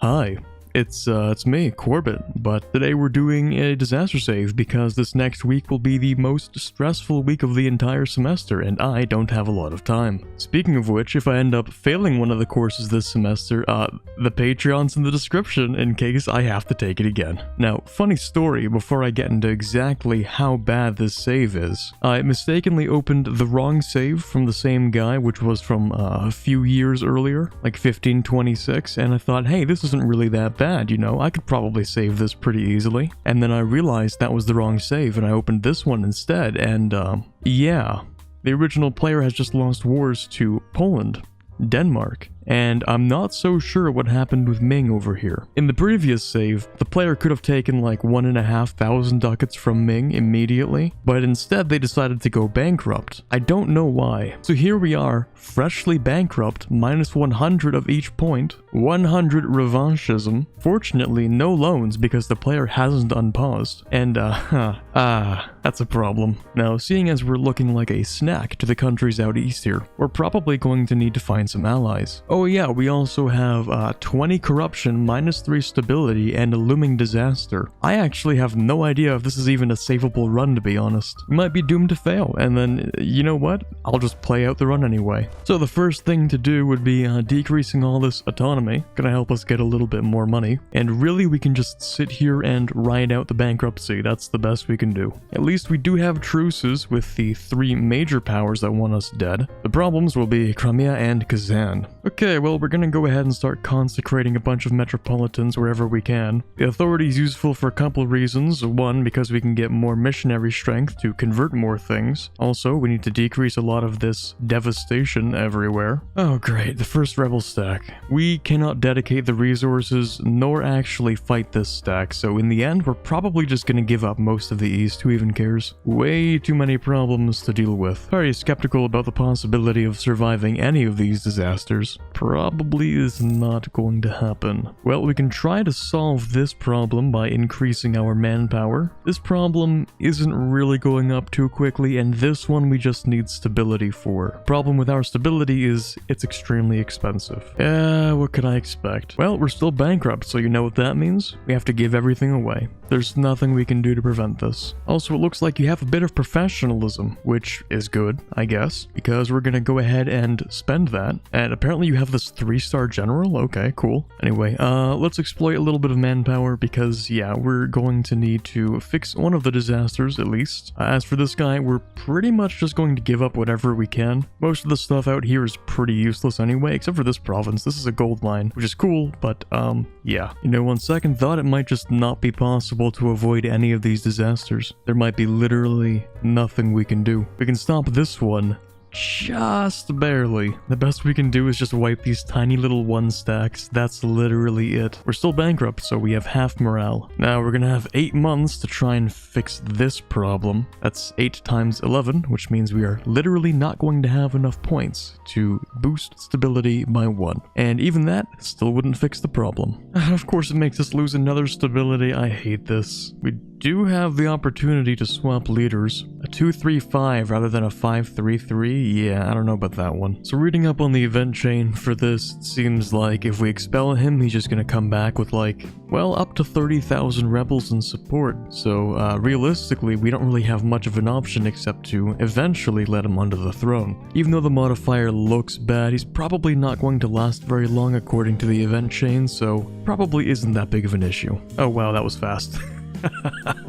Hi, it's me, Corbett, but today we're doing a disaster save because this next week will be the most stressful week of the entire semester and I don't have a lot of time. Speaking of which, if I end up failing one of the courses this semester, the Patreon's in the description in case I have to take it again. Now, funny story before I get into exactly how bad this save is. I mistakenly opened the wrong save from the same guy, which was from a few years earlier, like 1526, and I thought, hey, this isn't really that bad. You know, I could probably save this pretty easily. And then I realized that was the wrong save and I opened this one instead and yeah. The original player has just lost wars to Poland, Denmark, and I'm not so sure what happened with Ming over here. In the previous save, the player could have taken like 1,500 ducats from Ming immediately, but instead they decided to go bankrupt. I don't know why. So here we are, freshly bankrupt, minus 100 of each point, 100 revanchism, fortunately no loans because the player hasn't unpaused, and that's a problem. Now, seeing as we're looking like a snack to the countries out east here, we're probably going to need to find some allies. Oh yeah, we also have 20 corruption, minus 3 stability, and a looming disaster. I actually have no idea if this is even a savable run, to be honest. We might be doomed to fail, and then, you know what? I'll just play out the run anyway. So the first thing to do would be decreasing all this autonomy. Gonna help us get a little bit more money. And really, we can just sit here and ride out the bankruptcy. That's the best we can do. At least we do have truces with the 3 major powers that want us dead. The problems will be Crimea and Kazan. Okay, well, we're gonna go ahead and start consecrating a bunch of metropolitans wherever we can. The authority is useful for a couple of reasons. One, because we can get more missionary strength to convert more things. Also, we need to decrease a lot of this devastation everywhere. Oh great, the first rebel stack. We cannot dedicate the resources nor actually fight this stack, so in the end, we're probably just gonna give up most of the east. Who even cares? Way too many problems to deal with. Very skeptical about the possibility of surviving any of these disasters. Probably is not going to happen. Well, we can try to solve this problem by increasing our manpower. This problem isn't really going up too quickly, and this one we just need stability for. Problem with our stability is it's extremely expensive. What could I expect? Well, we're still bankrupt, so you know what that means? We have to give everything away. There's nothing we can do to prevent this. Also, it looks like you have a bit of professionalism, which is good, I guess, because we're gonna go ahead and spend that. And apparently you have this 3-star general? Okay, cool. Anyway, let's exploit a little bit of manpower because, yeah, we're going to need to fix one of the disasters, at least. As for this guy, we're pretty much just going to give up whatever we can. Most of the stuff out here is pretty useless anyway, except for this province. This is a gold mine, which is cool, but, yeah. You know, on second thought, it might just not be possible to avoid any of these disasters. There might be literally nothing we can do. We can stop this one just barely. The best we can do is just wipe these tiny little 1 stacks. That's literally it. We're still bankrupt, so we have half morale. Now we're gonna have 8 months to try and fix this problem. That's 8 times 11, which means we are literally not going to have enough points to boost stability by 1. And even that still wouldn't fix the problem. Of course it makes us lose another stability. I hate this. We do have the opportunity to swap leaders. A 2-3-5 rather than a 5-3-3? Yeah, I don't know about that one. So reading up on the event chain for this, it seems like if we expel him, he's just gonna come back with like, well, up to 30,000 rebels in support. So realistically, we don't really have much of an option except to eventually let him onto the throne. Even though the modifier looks bad, he's probably not going to last very long according to the event chain, so probably isn't that big of an issue. Oh wow, that was fast.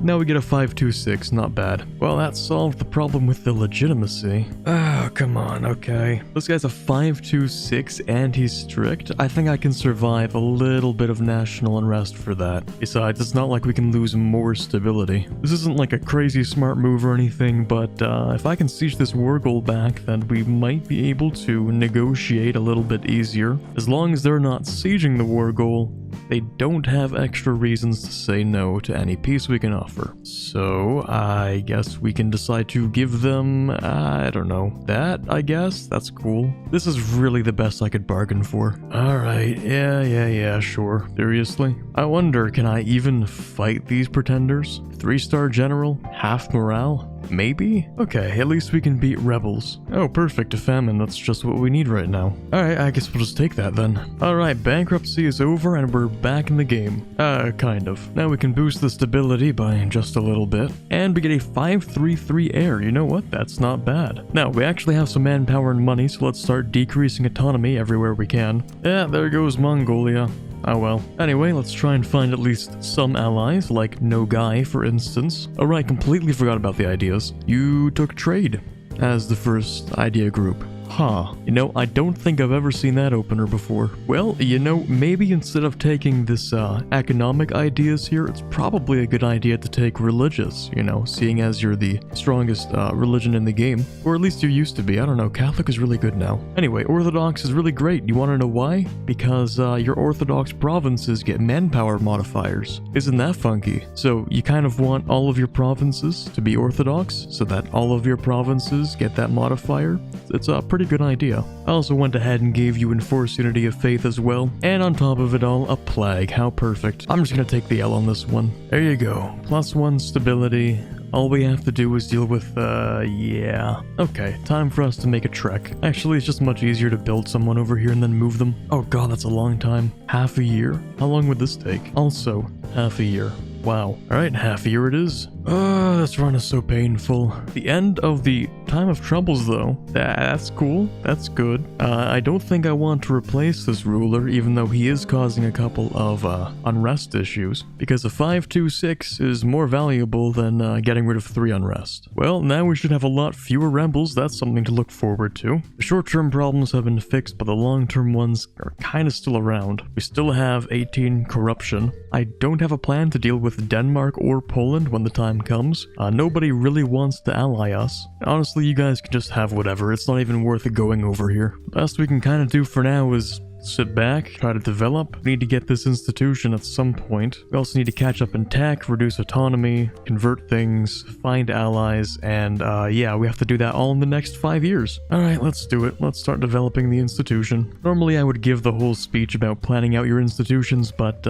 Now we get a 5-2-6, not bad. Well, that solved the problem with the legitimacy. Oh, come on, okay. This guy's a 5-2-6 and he's strict. I think I can survive a little bit of national unrest for that. Besides, it's not like we can lose more stability. This isn't like a crazy smart move or anything, but if I can siege this war goal back, then we might be able to negotiate a little bit easier. As long as they're not sieging the war goal, they don't have extra reasons to say no to any peace we can offer. So, I guess we can decide to give them, I don't know, that, I guess? That's cool. This is really the best I could bargain for. Alright, yeah, sure. Seriously? I wonder, can I even fight these pretenders? 3-star general? Half morale? Maybe? Okay, at least we can beat rebels. Oh, perfect, a famine, that's just what we need right now. Alright, I guess we'll just take that then. Alright, bankruptcy is over and we're back in the game. Kind of. Now we can boost the stability by just a little bit. And we get a 533 air, you know what? That's not bad. Now, we actually have some manpower and money, so let's start decreasing autonomy everywhere we can. Yeah, there goes Mongolia. Oh well. Anyway, let's try and find at least some allies, like Nogai, for instance. Oh right, completely forgot about the ideas. You took trade as the first idea group. Huh. You know, I don't think I've ever seen that opener before. Well, you know, maybe instead of taking this economic ideas here, it's probably a good idea to take religious, you know, seeing as you're the strongest religion in the game. Or at least you used to be. I don't know, Catholic is really good now. Anyway, Orthodox is really great. You want to know why? Because your Orthodox provinces get manpower modifiers. Isn't that funky? So you kind of want all of your provinces to be Orthodox, so that all of your provinces get that modifier. It's a pretty good idea. I also went ahead and gave you enforced unity of faith as well, and on top of it all, a plague. How perfect. I'm just gonna take the L on this one. There you go. +1 stability. All we have to do is deal with, yeah. Okay, time for us to make a trek. Actually, it's just much easier to build someone over here and then move them. Oh god, that's a long time. Half a year? How long would this take? Also, half a year. Wow. Alright, half a year it is. This run is so painful. The end of the time of troubles, though. That's cool. That's good. I don't think I want to replace this ruler, even though he is causing a couple of unrest issues, because a 526 is more valuable than getting rid of 3 unrest. Well, now we should have a lot fewer rebels. That's something to look forward to. The short-term problems have been fixed, but the long-term ones are kind of still around. We still have 18 corruption. I don't have a plan to deal with Denmark or Poland when the time comes. Nobody really wants to ally us. Honestly, you guys can just have whatever. It's not even worth it going over here. Best we can kind of do for now is sit back, try to develop. We need to get this institution at some point. We also need to catch up in tech, reduce autonomy, convert things, find allies, and yeah, we have to do that all in the next 5 years. Alright, let's do it. Let's start developing the institution. Normally I would give the whole speech about planning out your institutions, but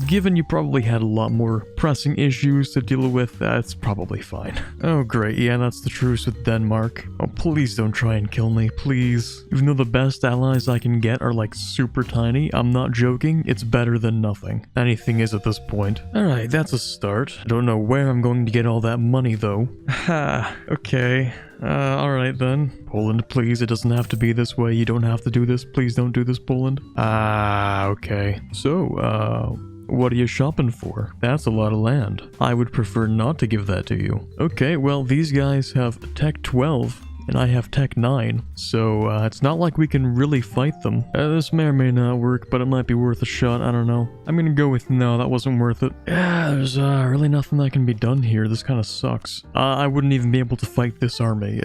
given you probably had a lot more pressing issues to deal with, that's probably fine. Oh great, yeah, that's the truce with Denmark. Oh, please don't try and kill me, please. Even though the best allies I can get are like super tiny, I'm not joking, it's better than nothing. Anything is at this point. Alright, that's a start. I don't know where I'm going to get all that money though. Ha, okay. Alright then. Poland, please, it doesn't have to be this way. You don't have to do this. Please don't do this, Poland. Okay. So, what are you shopping for? That's a lot of land. I would prefer not to give that to you. Okay, well, these guys have Tech 12. And I have Tech 9, so it's not like we can really fight them. This may or may not work, but it might be worth a shot, I don't know. I'm gonna go with no, that wasn't worth it. Yeah, there's really nothing that can be done here. This kind of sucks. I wouldn't even be able to fight this army.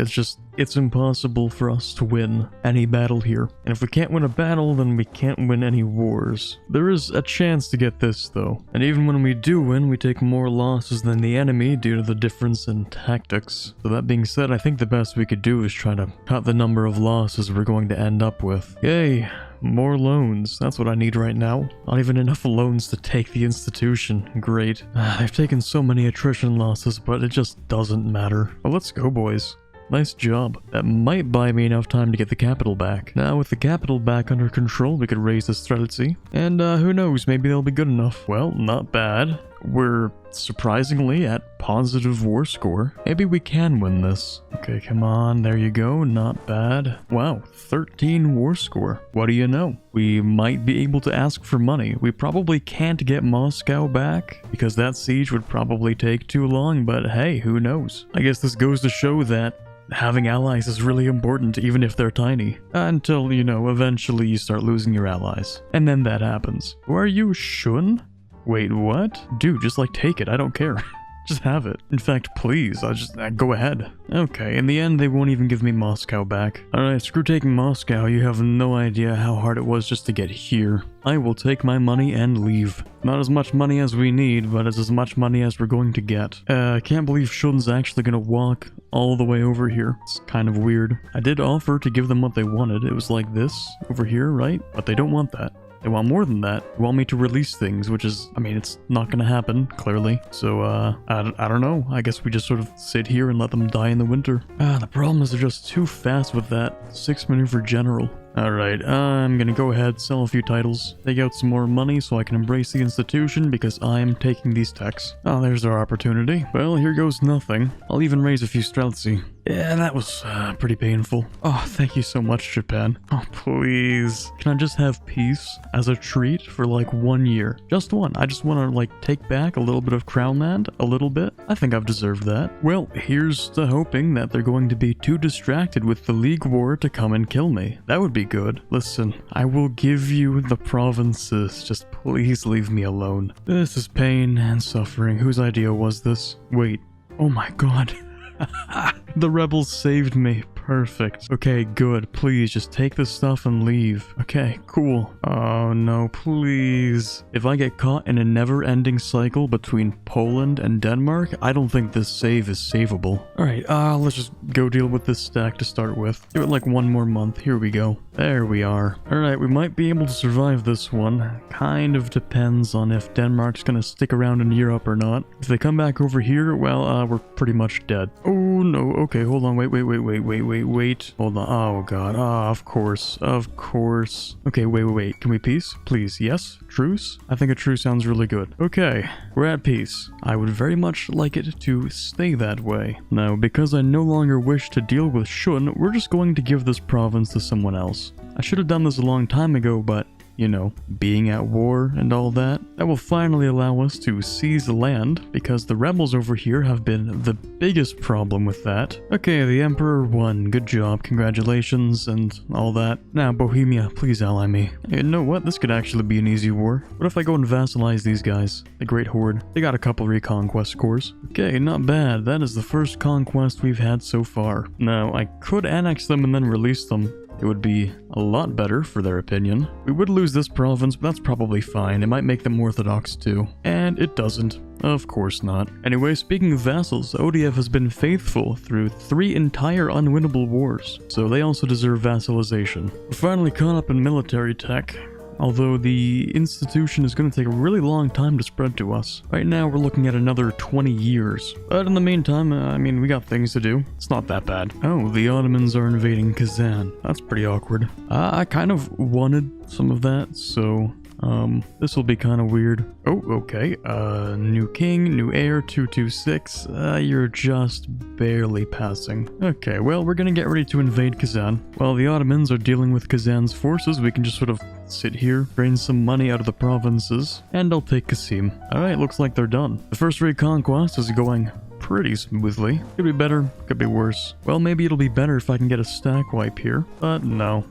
It's impossible for us to win any battle here. And if we can't win a battle, then we can't win any wars. There is a chance to get this, though. And even when we do win, we take more losses than the enemy due to the difference in tactics. So that being said, I think the best we could do is try to cut the number of losses we're going to end up with. Yay! More loans. That's what I need right now. Not even enough loans to take the institution. Great. I've taken so many attrition losses, but it just doesn't matter. Well, let's go, boys. Nice job. That might buy me enough time to get the capital back. Now, with the capital back under control, we could raise the strategy. And who knows, maybe they'll be good enough. Well, not bad. We're surprisingly at positive war score. Maybe we can win this. Okay, come on, there you go, not bad. Wow, 13 war score. What do you know? We might be able to ask for money. We probably can't get Moscow back, because that siege would probably take too long, but hey, who knows? I guess this goes to show that having allies is really important, even if they're tiny. Until, you know, eventually you start losing your allies. And then that happens. Who are you, Shun? Wait, what? Dude, just like take it, I don't care. Just have it. In fact, please, I'll just go ahead. Okay, in the end, they won't even give me Moscow back. Alright, screw taking Moscow. You have no idea how hard it was just to get here. I will take my money and leave. Not as much money as we need, but it's as much money as we're going to get. I can't believe Shun's actually gonna walk all the way over here. It's kind of weird. I did offer to give them what they wanted. It was like this over here, right? But they don't want that. They want more than that. They want me to release things, which is, I mean, it's not gonna happen, clearly. So, I don't know. I guess we just sort of sit here and let them die in the winter. The problem is they're just too fast with that 6 maneuver general. Alright, I'm gonna go ahead, sell a few titles, take out some more money so I can embrace the institution because I'm taking these techs. Oh, there's our opportunity. Well, here goes nothing. I'll even raise a few Streltsy. Yeah, that was pretty painful. Oh, thank you so much, Japan. Oh, please. Can I just have peace as a treat for like 1 year? Just one. I just want to like take back a little bit of crown land, a little bit. I think I've deserved that. Well, here's to hoping that they're going to be too distracted with the League War to come and kill me. That would be good. Listen, I will give you the provinces. Just please leave me alone. This is pain and suffering. Whose idea was this? Wait. Oh my god. The rebels saved me. Perfect. Okay, good. Please, just take this stuff and leave. Okay, cool. Oh no, please. If I get caught in a never-ending cycle between Poland and Denmark, I don't think this save is savable. Alright, let's just go deal with this stack to start with. Give it like 1 more month. Here we go. There we are. Alright, we might be able to survive this one. Kind of depends on if Denmark's gonna stick around in Europe or not. If they come back over here, well, we're pretty much dead. Oh no, okay, hold on, wait. Hold on, oh god, of course. Okay, wait, can we peace? Please, yes? Truce? I think a truce sounds really good. Okay, we're at peace. I would very much like it to stay that way. Now, because I no longer wish to deal with Shun, we're just going to give this province to someone else. I should have done this a long time ago, but you know, being at war and all that. That will finally allow us to seize the land, because the rebels over here have been the biggest problem with that. Okay, the Emperor won. Good job, congratulations, and all that. Now, Bohemia, please ally me. Hey, you know what? This could actually be an easy war. What if I go and vassalize these guys? The Great Horde. They got a couple reconquest cores. Okay, not bad. That is the first conquest we've had so far. Now, I could annex them and then release them. It would be a lot better for their opinion. We would lose this province, but that's probably fine. It might make them orthodox too. And it doesn't. Of course not. Anyway, speaking of vassals, ODF has been faithful through 3 entire unwinnable wars, so they also deserve vassalization. We're finally caught up in military tech. Although the institution is going to take a really long time to spread to us. Right now we're looking at another 20 years. But in the meantime, I mean, we got things to do. It's not that bad. Oh, the Ottomans are invading Kazan. That's pretty awkward. I kind of wanted some of that, so this will be kind of weird. Oh, okay. New king, new heir, 226. You're just barely passing. Okay, well, we're gonna get ready to invade Kazan. While the Ottomans are dealing with Kazan's forces, we can just sort of sit here, drain some money out of the provinces, and I'll take Qasim. Alright, looks like they're done. The first reconquest is going pretty smoothly. Could be better, could be worse. Well, maybe it'll be better if I can get a stack wipe here, but no.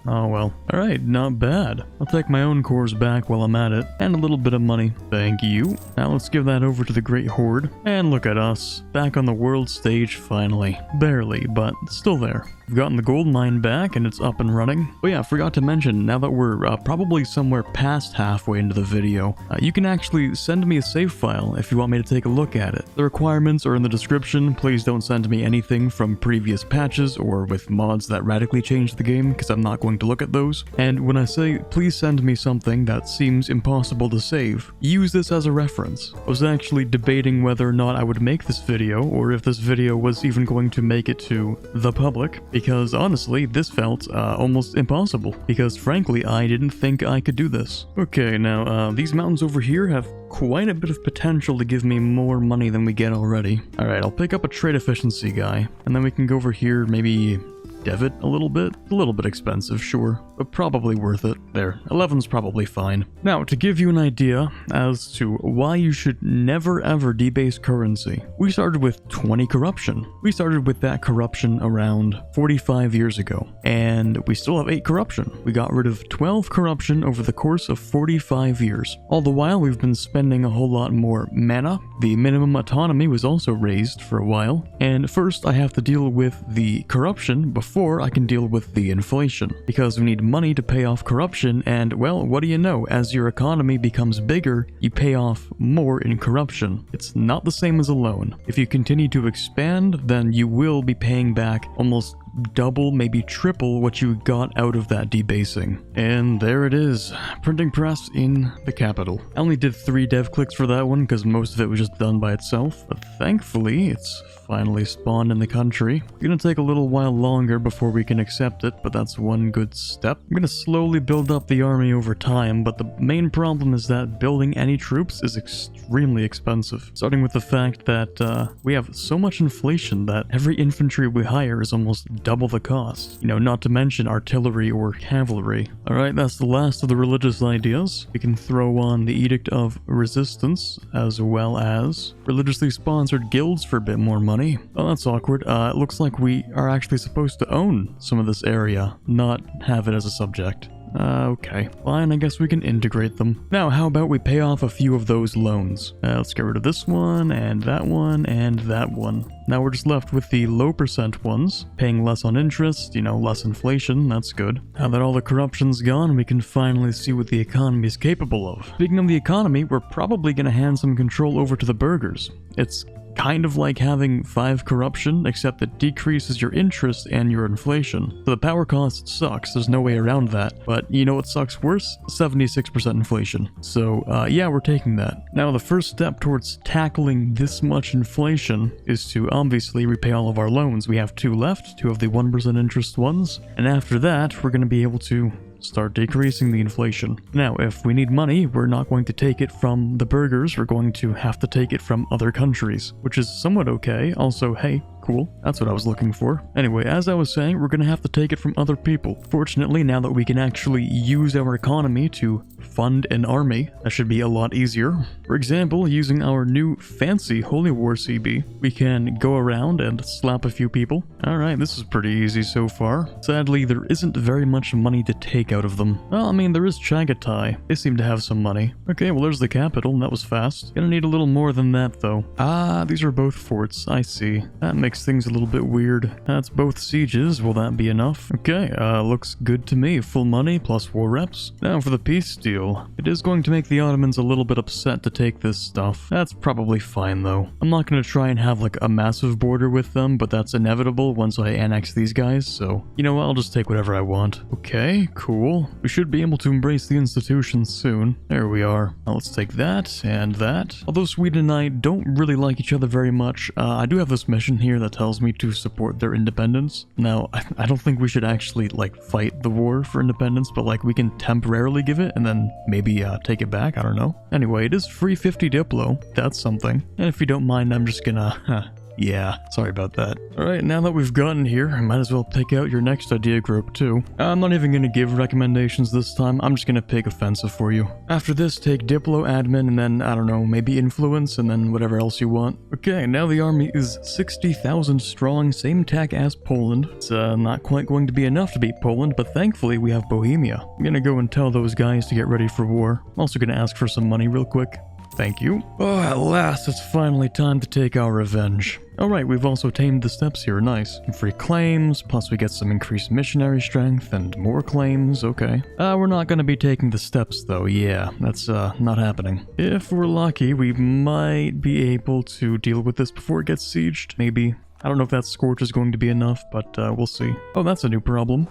Oh well. Alright, not bad. I'll take my own cores back while I'm at it, and a little bit of money. Thank you. Now let's give that over to the Great Horde. And look at us, back on the world stage finally. Barely, but still there. We've gotten the gold mine back and it's up and running. Oh yeah, I forgot to mention, now that we're probably somewhere past halfway into the video, you can actually send me a save file if you want me to take a look at it. The requirements are in the description. Please don't send me anything from previous patches or with mods that radically change the game, because I'm not going to look at those. And when I say please send me something that seems impossible to save, use this as a reference. I was actually debating whether or not I would make this video, or if this video was even going to make it to the public, because honestly, this felt almost impossible, because frankly, I didn't think I could do this. Okay, now, these mountains over here have quite a bit of potential to give me more money than we get already. Alright, I'll pick up a trade efficiency guy, and then we can go over here, maybe dev it a little bit expensive, sure, but probably worth it. There, 11's probably fine. Now, to give you an idea as to why you should never ever debase currency, we started with 20 corruption. We started with that corruption around 45 years ago, and we still have 8 corruption. We got rid of 12 corruption over the course of 45 years. All the while, we've been spending a whole lot more mana. The minimum autonomy was also raised for a while, and first I have to deal with the corruption before I can deal with the inflation, because we need money to pay off corruption, and well, what do you know, as your economy becomes bigger, you pay off more in corruption. It's not the same as a loan. If you continue to expand, then you will be paying back almost double, maybe triple what you got out of that debasing. And there it is, printing press in the capital. I only did 3 dev clicks for that one because most of it was just done by itself, but thankfully it's finally spawned in the country. It's gonna take a little while longer before we can accept it, but that's one good step. I'm gonna slowly build up the army over time, but the main problem is that building any troops is extremely expensive. Starting with the fact that we have so much inflation that every infantry we hire is almost double the cost. You know, not to mention artillery or cavalry. Alright, that's the last of the religious ideas. We can throw on the Edict of Resistance, as well as religiously sponsored guilds for a bit more money. Oh, that's awkward. It looks like we are actually supposed to own some of this area, not have it as a subject. Okay. Fine, I guess we can integrate them. Now, how about we pay off a few of those loans? Let's get rid of this one, and that one, and that one. Now we're just left with the low percent ones, paying less on interest, you know, less inflation, that's good. Now that all the corruption's gone, we can finally see what the economy is capable of. Speaking of the economy, we're probably gonna hand some control over to the burghers. It's kind of like having 5 corruption, except it decreases your interest and your inflation. So the power cost sucks, there's no way around that. But you know what sucks worse? 76% inflation. So yeah, we're taking that. Now the first step towards tackling this much inflation is to obviously repay all of our loans. We have 2 left, 2 of the 1% interest ones. And after that, we're going to be able to start decreasing the inflation. Now, if we need money, we're not going to take it from the burghers, we're going to have to take it from other countries, which is somewhat okay. Also, hey, cool, that's what I was looking for. Anyway, as I was saying, we're gonna have to take it from other people. Fortunately, now that we can actually use our economy to fund an army, that should be a lot easier. For example, using our new fancy Holy War CB, we can go around and slap a few people. Alright, this is pretty easy so far. Sadly, there isn't very much money to take out of them. Well, I mean, there is Chagatai. They seem to have some money. Okay, well there's the capital, that was fast. Gonna need a little more than that though. Ah, these are both forts, I see. That makes things a little bit weird. That's both sieges, will that be enough? Okay, looks good to me. Full money plus war reps. Now for the peace deal. It is going to make the Ottomans a little bit upset to take this stuff. That's probably fine though. I'm not going to try and have like a massive border with them, but that's inevitable once I annex these guys, so you know what, I'll just take whatever I want. Okay, cool. We should be able to embrace the institutions soon. There we are. Now let's take that and that. Although Sweden and I don't really like each other very much, I do have this mission here that tells me to support their independence. Now, I don't think we should actually like fight the war for independence, but like we can temporarily give it and then maybe take it back, I don't know. Anyway, it is free 50 Diplo, that's something. And if you don't mind, I'm just gonna, yeah, sorry about that. Alright, now that we've gotten here, I might as well pick out your next idea group too. I'm not even gonna give recommendations this time, I'm just gonna pick offensive for you. After this, take Diplo, Admin, and then, I don't know, maybe Influence, and then whatever else you want. Okay, now the army is 60,000 strong, same tech as Poland. It's not quite going to be enough to beat Poland, but thankfully we have Bohemia. I'm gonna go and tell those guys to get ready for war. I'm also gonna ask for some money real quick. Thank you. Oh, at last, it's finally time to take our revenge. Alright, we've also tamed the steppes here, nice. Free claims, plus we get some increased missionary strength and more claims, okay. We're not gonna be taking the steppes though, yeah, that's not happening. If we're lucky, we might be able to deal with this before it gets sieged, maybe. I don't know if that scorch is going to be enough, but we'll see. Oh, that's a new problem.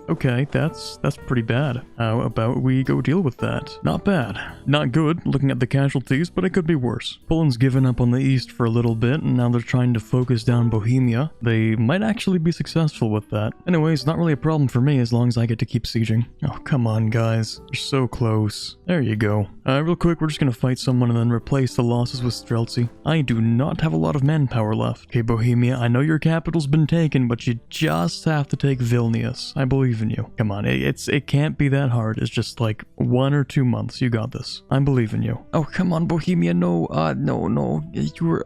Okay, that's pretty bad. How about we go deal with that? Not bad. Not good, looking at the casualties, but it could be worse. Poland's given up on the east for a little bit, and now they're trying to focus down Bohemia. They might actually be successful with that. Anyways, not really a problem for me as long as I get to keep sieging. Oh, come on, guys. You're so close. There you go. Real quick, we're just gonna fight someone and then replace the losses with Streltsy. I do not have a lot of manpower left. Okay, Bohemia, I know your capital's been taken, but you just have to take Vilnius. I believe in you. Come on, it can't be that hard. It's just like 1 or 2 months. You got this. I believe in you. Oh, come on, Bohemia. No, no. You're,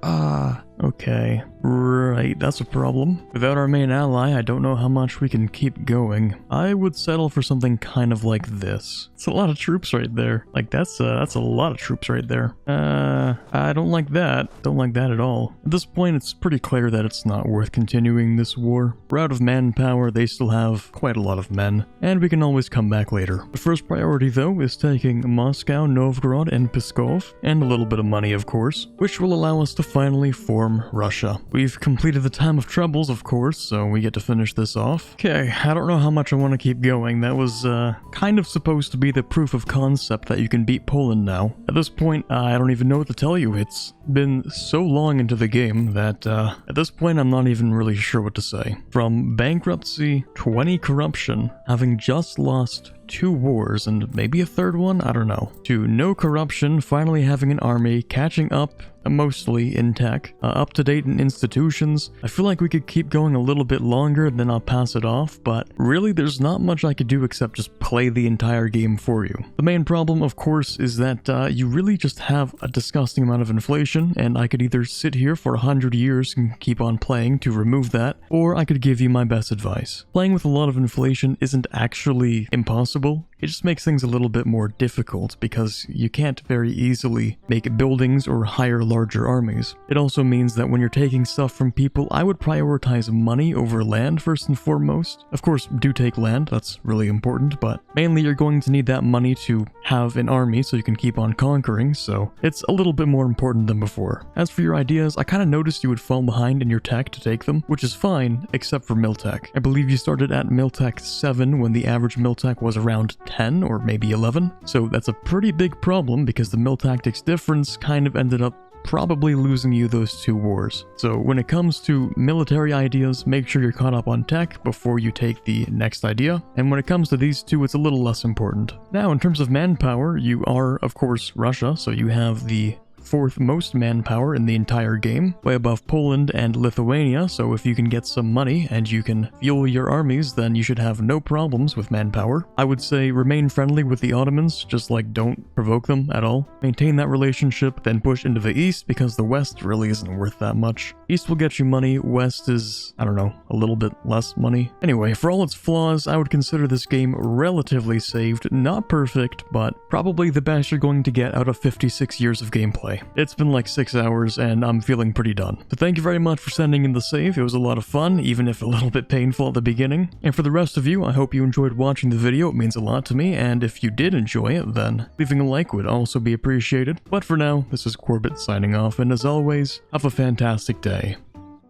okay. Right, that's a problem. Without our main ally, I don't know how much we can keep going. I would settle for something kind of like this. It's a lot of troops right there. Like, that's a lot of troops right there. I don't like that. Don't like that at all. At this point, it's pretty clear that it's not worth continuing this war. We're out of manpower, they still have quite a lot of men, and we can always come back later. The first priority, though, is taking Moscow, Novgorod, and Pskov, and a little bit of money, of course, which will allow us to finally form farm Russia. We've completed the time of troubles, of course, so we get to finish this off. Okay, I don't know how much I want to keep going. That was kind of supposed to be the proof of concept that you can beat Poland now. At this point, I don't even know what to tell you. It's been so long into the game that at this point I'm not even really sure what to say. From bankruptcy, 20 corruption, having just lost 2 wars and maybe a third one, I don't know, to no corruption, finally having an army, catching up mostly in tech, up to date in institutions. I feel like we could keep going a little bit longer, then I'll pass it off, but really there's not much I could do except just play the entire game for you. The main problem, of course, is that you really just have a disgusting amount of inflation, and I could either sit here for 100 years and keep on playing to remove that, or I could give you my best advice. Playing with a lot of inflation isn't actually impossible. It just makes things a little bit more difficult because you can't very easily make buildings or hire larger armies. It also means that when you're taking stuff from people, I would prioritize money over land first and foremost. Of course, do take land, that's really important, but mainly you're going to need that money to have an army so you can keep on conquering, so it's a little bit more important than before. As for your ideas, I kind of noticed you would fall behind in your tech to take them, which is fine, except for Miltech. I believe you started at Miltech 7 when the average Miltech was around 10 or maybe 11, so that's a pretty big problem because the Mil Tactics difference kind of ended up probably losing you those 2 wars. So when it comes to military ideas, make sure you're caught up on tech before you take the next idea, and when it comes to these 2, it's a little less important. Now, in terms of manpower, you are, of course, Russia, so you have the 4th most manpower in the entire game, way above Poland and Lithuania, so if you can get some money and you can fuel your armies, then you should have no problems with manpower. I would say remain friendly with the Ottomans, just like don't provoke them at all. Maintain that relationship, then push into the east because the west really isn't worth that much. East will get you money, west is, I don't know, a little bit less money. Anyway, for all its flaws, I would consider this game relatively saved, not perfect, but probably the best you're going to get out of 56 years of gameplay. It's been like 6 hours and I'm feeling pretty done. So thank you very much for sending in the save. It was a lot of fun, even if a little bit painful at the beginning. And for the rest of you, I hope you enjoyed watching the video. It means a lot to me, and if you did enjoy it, then leaving a like would also be appreciated. But for now, this is Corbett signing off, and as always, have a fantastic day.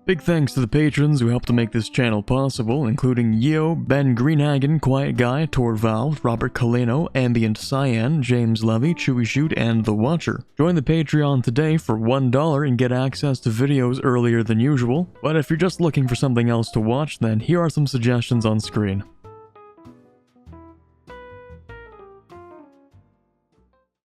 Big thanks to the patrons who helped to make this channel possible, including Yeo, Ben Greenhagen, Quiet Guy, Torvald, Robert Kaleno, Ambient Cyan, James Levy, Chewy Shoot, and The Watcher. Join the Patreon today for $1 and get access to videos earlier than usual, but if you're just looking for something else to watch, then here are some suggestions on screen.